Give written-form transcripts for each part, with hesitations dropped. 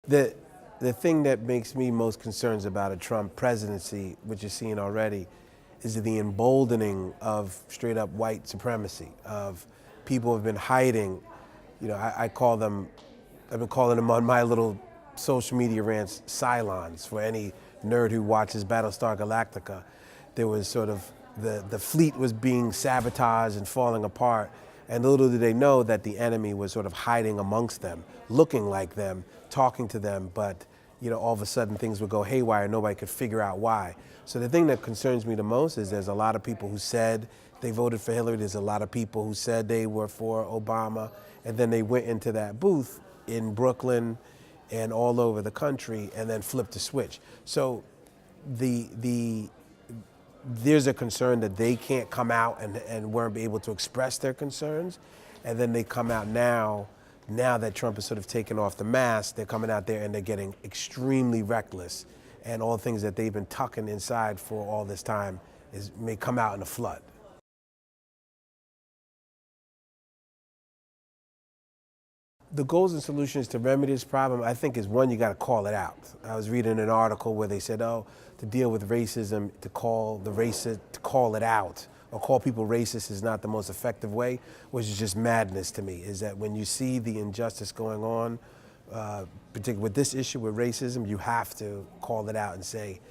The, the thing that makes me most concerned about a Trump presidency, which you're seeing already, is the emboldening of straight up white supremacy, of people who have been hiding. You know, I've been calling them on my little social media rants Cylons. For any nerd who watches Battlestar Galactica, there was sort of, the fleet was being sabotaged and falling apart, and little did they know that the enemy was sort of hiding amongst them, looking like them, talking to them, but you know, all of a sudden things would go haywire, nobody could figure out why. So the thing that concerns me the most is there's a lot of people who said they voted for Hillary, there's a lot of people who said they were for Obama, and then they went into that booth in Brooklyn and all over the country and then flipped the switch. So there's a concern that they can't come out and weren't able to express their concerns, and then they come out now that Trump has sort of taken off the mask, they're coming out there and they're getting extremely reckless, and all the things that they've been tucking inside for all this time may come out in a flood. The goals and solutions to remedy this problem, I think, is one, you got to call it out. I was reading an article where they said, oh, to deal with racism, to call it out, or call people racist is not the most effective way, which is just madness to me, is that when you see the injustice going on, particularly with this issue with racism, you have to call it out and say,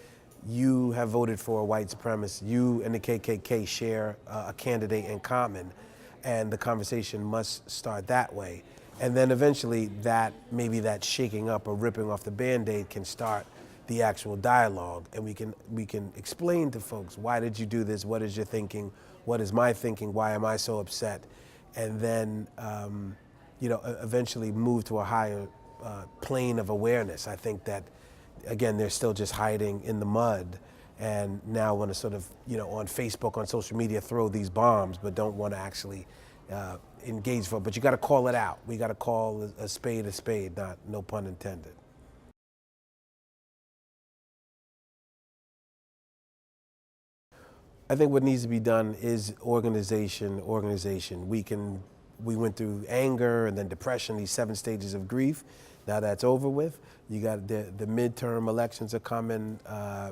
you have voted for a white supremacist, you and the KKK share a candidate in common, and the conversation must start that way. And then eventually maybe that shaking up or ripping off the Band-Aid can start the actual dialogue, and we can explain to folks, why did you do this, what is your thinking, what is my thinking, why am I so upset, and then you know, eventually move to a higher plane of awareness. I think that, again, they're still just hiding in the mud, and now want to sort of, you know, on Facebook, on social media, throw these bombs, but don't want to actually engage for it. But you got to call it out. We got to call a spade, no pun intended. I think what needs to be done is organization. We went through anger and then depression, these 7 stages of grief. Now that's over with. You got the midterm elections are coming.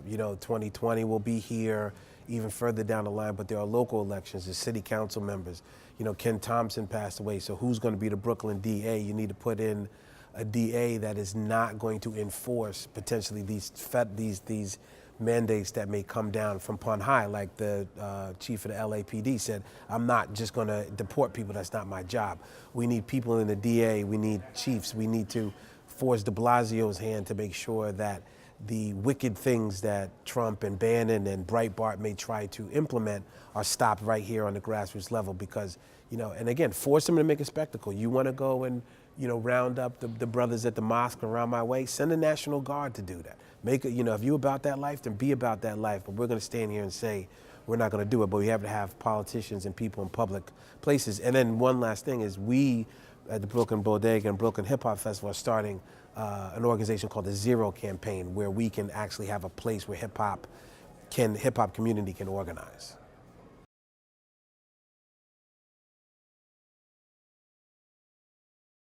You know, 2020 will be here, even further down the line, but there are local elections, the city council members. You know, Ken Thompson passed away, so who's going to be the Brooklyn DA? You need to put in a DA that is not going to enforce potentially these mandates that may come down from on high, like the chief of the LAPD said, I'm not just going to deport people, that's not my job. We need people in the DA, we need chiefs, we need to force de Blasio's hand to make sure that the wicked things that Trump and Bannon and Breitbart may try to implement are stopped right here on the grassroots level, because, you know, and again, force them to make a spectacle. You want to go and, you know, round up the brothers at the mosque around my way, send the National Guard to do that. Make it, you know, if you're about that life, then be about that life. But we're going to stand here and say we're not going to do it. But we have to have politicians and people in public places. And then one last thing is, we at the Brooklyn Bodega and Brooklyn Hip Hop Festival are starting an organization called the Zero Campaign, where we can actually have a place where hip hop community can organize.